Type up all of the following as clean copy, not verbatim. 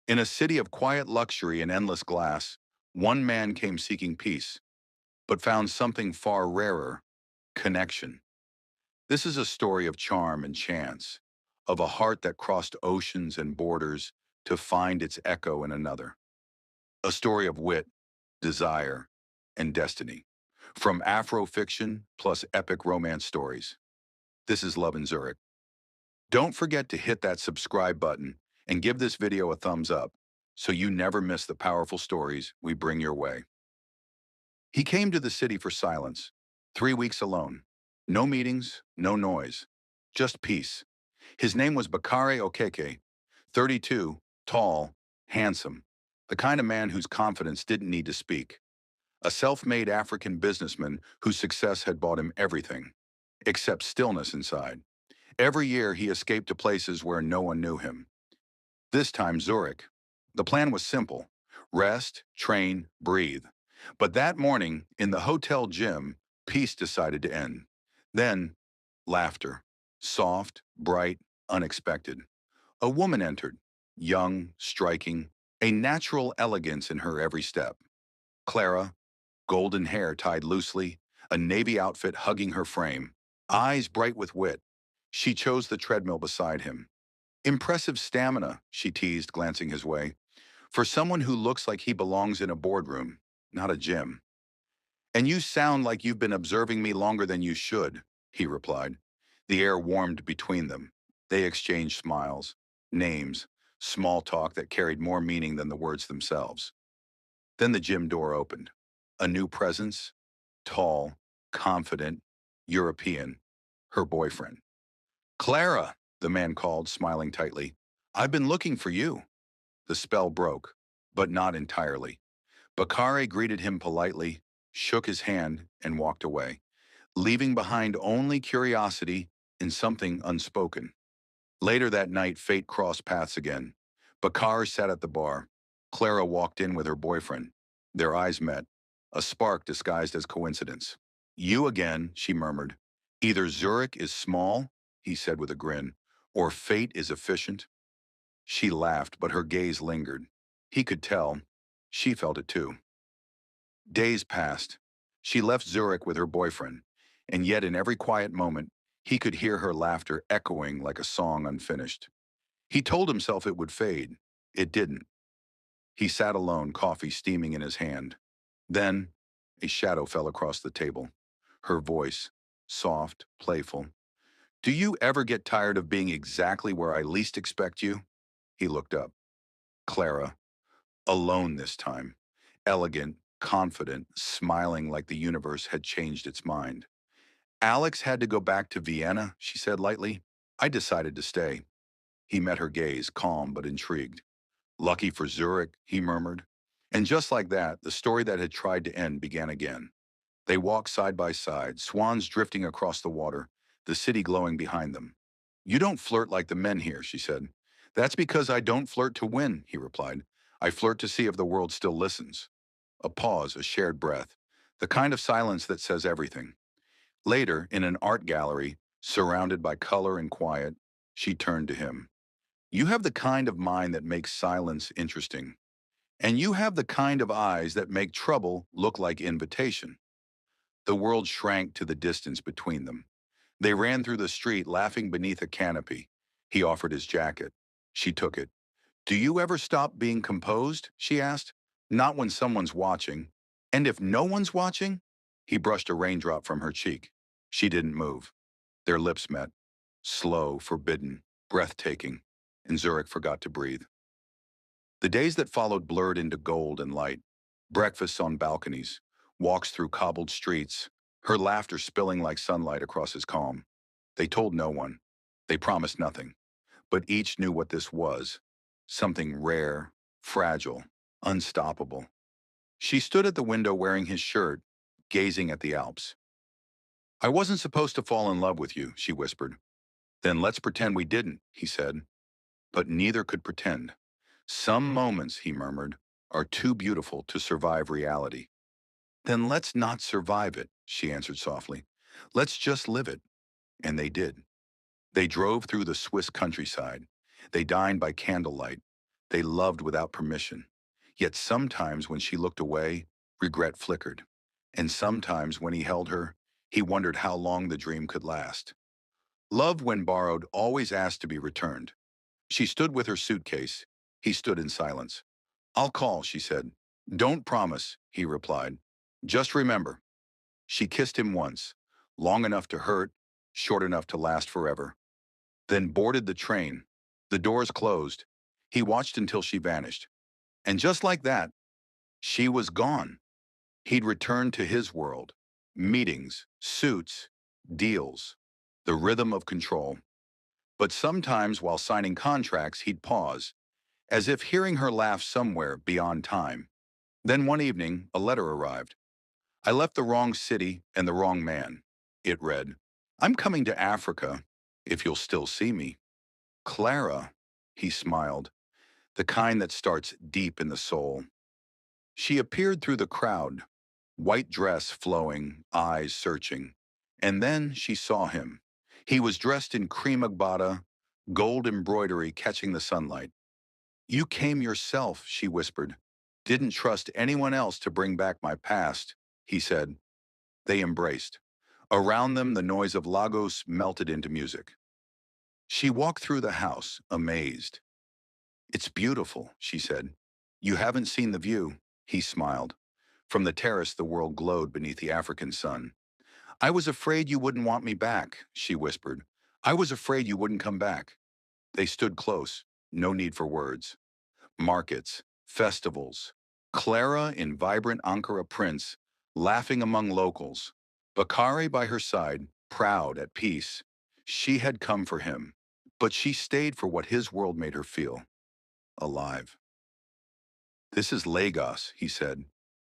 In a city of quiet luxury and endless glass, one man came seeking peace, but found something far rarer: connection. This is a story of charm and chance, of a heart that crossed oceans and borders to find its echo in another. A story of wit, desire, and destiny. From Afro fiction plus epic romance stories. This is Love in Zurich. Don't forget to hit that subscribe button and give this video a thumbs up so you never miss the powerful stories we bring your way. He came to the city for silence. 3 weeks alone. No meetings, no noise. Just peace. His name was Bakare Okeke, 32, tall, handsome. The kind of man whose confidence didn't need to speak. A self-made African businessman whose success had bought him everything, except stillness inside. Every year he escaped to places where no one knew him. This time Zurich. The plan was simple: rest, train, breathe. But that morning, in the hotel gym, peace decided to end. Then, laughter. Soft, bright, unexpected. A woman entered, young, striking, a natural elegance in her every step. Clara, golden hair tied loosely, a navy outfit hugging her frame, eyes bright with wit. She chose the treadmill beside him. Impressive stamina, she teased, glancing his way. For someone who looks like he belongs in a boardroom, not a gym. And you sound like you've been observing me longer than you should, he replied. The air warmed between them. They exchanged smiles, names, small talk that carried more meaning than the words themselves. Then the gym door opened. A new presence, tall, confident, European, her boyfriend. Clara, the man called, smiling tightly. I've been looking for you. The spell broke, but not entirely. Bakare greeted him politely, shook his hand, and walked away, leaving behind only curiosity and something unspoken. Later that night, fate crossed paths again. Bakar sat at the bar. Clara walked in with her boyfriend. Their eyes met, a spark disguised as coincidence. You again, she murmured. Either Zurich is small, he said with a grin, or fate is efficient. She laughed, but her gaze lingered. He could tell. She felt it too. Days passed. She left Zurich with her boyfriend, and yet in every quiet moment, he could hear her laughter echoing like a song unfinished. He told himself it would fade. It didn't. He sat alone, coffee steaming in his hand. Then, a shadow fell across the table. Her voice, soft, playful. Do you ever get tired of being exactly where I least expect you? He looked up. Clara, alone this time. Elegant, confident, smiling like the universe had changed its mind. Alex had to go back to Vienna, she said lightly. I decided to stay. He met her gaze, calm but intrigued. Lucky for Zurich, he murmured. And just like that, the story that had tried to end began again. They walked side by side, swans drifting across the water, the city glowing behind them. You don't flirt like the men here, she said. That's because I don't flirt to win, he replied. I flirt to see if the world still listens. A pause, a shared breath, the kind of silence that says everything. Later, in an art gallery, surrounded by color and quiet, she turned to him. You have the kind of mind that makes silence interesting. And you have the kind of eyes that make trouble look like invitation. The world shrank to the distance between them. They ran through the street, laughing beneath a canopy. He offered his jacket. She took it. Do you ever stop being composed? She asked. Not when someone's watching. And if no one's watching? He brushed a raindrop from her cheek. She didn't move. Their lips met. Slow, forbidden, breathtaking. And Zurich forgot to breathe. The days that followed blurred into gold and light. Breakfasts on balconies, walks through cobbled streets, her laughter spilling like sunlight across his calm. They told no one. They promised nothing. But each knew what this was. Something rare, fragile, unstoppable. She stood at the window wearing his shirt, gazing at the Alps. I wasn't supposed to fall in love with you, she whispered. Then let's pretend we didn't, he said. But neither could pretend. Some moments, he murmured, are too beautiful to survive reality. Then let's not survive it, she answered softly. Let's just live it. And they did. They drove through the Swiss countryside. They dined by candlelight. They loved without permission. Yet sometimes when she looked away, regret flickered. And sometimes when he held her, he wondered how long the dream could last. Love, when borrowed, always asked to be returned. She stood with her suitcase. He stood in silence. "I'll call," she said. "Don't promise," he replied. "Just remember." She kissed him once, long enough to hurt, short enough to last forever. Then boarded the train. The doors closed. He watched until she vanished. And just like that, she was gone. He'd returned to his world. Meetings, suits, deals, the rhythm of control. But sometimes while signing contracts, he'd pause, as if hearing her laugh somewhere beyond time. Then one evening, a letter arrived. "I left the wrong city and the wrong man," it read. "I'm coming to Africa, if you'll still see me." "Clara," he smiled, the kind that starts deep in the soul. She appeared through the crowd, white dress flowing, eyes searching. And then she saw him. He was dressed in cream agbada, gold embroidery catching the sunlight. "You came yourself," she whispered. "Didn't trust anyone else to bring back my past," he said. They embraced. Around them, the noise of Lagos melted into music. She walked through the house, amazed. "It's beautiful," she said. "You haven't seen the view," he smiled. From the terrace, the world glowed beneath the African sun. "I was afraid you wouldn't want me back," she whispered. "I was afraid you wouldn't come back." They stood close, no need for words. Markets, festivals, Clara in vibrant Ankara prints, laughing among locals. Bakari by her side, proud, at peace. She had come for him, but she stayed for what his world made her feel. Alive. "This is Lagos," he said.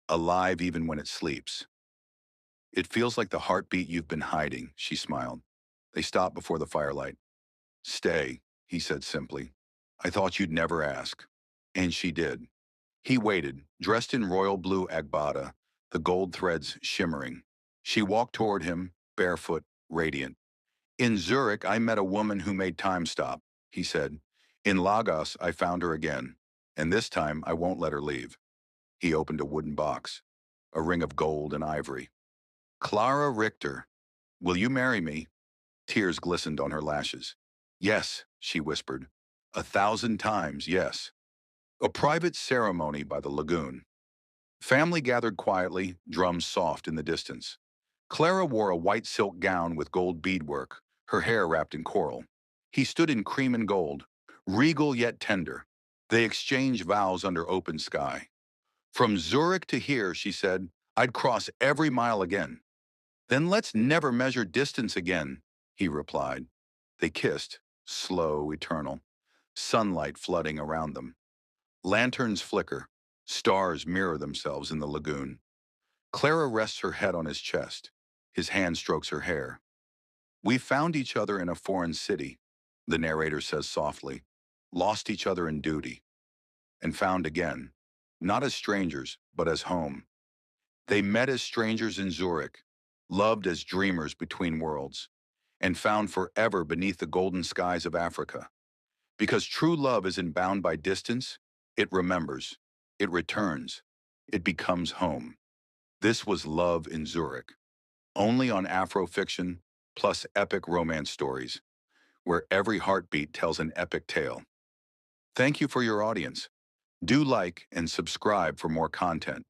"Alive even when it sleeps." "It feels like the heartbeat you've been hiding," she smiled. They stopped before the firelight. "Stay," he said simply. "I thought you'd never ask." And she did. He waited, dressed in royal blue agbada, the gold threads shimmering. She walked toward him, barefoot, radiant. "In Zurich, I met a woman who made time stop," he said. "In Lagos, I found her again. And this time, I won't let her leave." He opened a wooden box, a ring of gold and ivory. "Clara Richter, will you marry me?" Tears glistened on her lashes. "Yes," she whispered. "1,000 times, yes." A private ceremony by the lagoon. Family gathered quietly, drums soft in the distance. Clara wore a white silk gown with gold beadwork, her hair wrapped in coral. He stood in cream and gold, regal yet tender. They exchanged vows under open sky. "From Zurich to here," she said, "I'd cross every mile again." "Then let's never measure distance again," he replied. They kissed, slow, eternal, sunlight flooding around them. Lanterns flicker, stars mirror themselves in the lagoon. Clara rests her head on his chest. His hand strokes her hair. "We found each other in a foreign city," the narrator says softly. "Lost each other in duty. And found again. Not as strangers, but as home. They met as strangers in Zurich, loved as dreamers between worlds, and found forever beneath the golden skies of Africa. Because true love isn't bound by distance, it remembers, it returns, it becomes home." This was Love in Zurich, only on Afrofiction plus epic romance stories, where every heartbeat tells an epic tale. Thank you for your audience. Do like and subscribe for more content.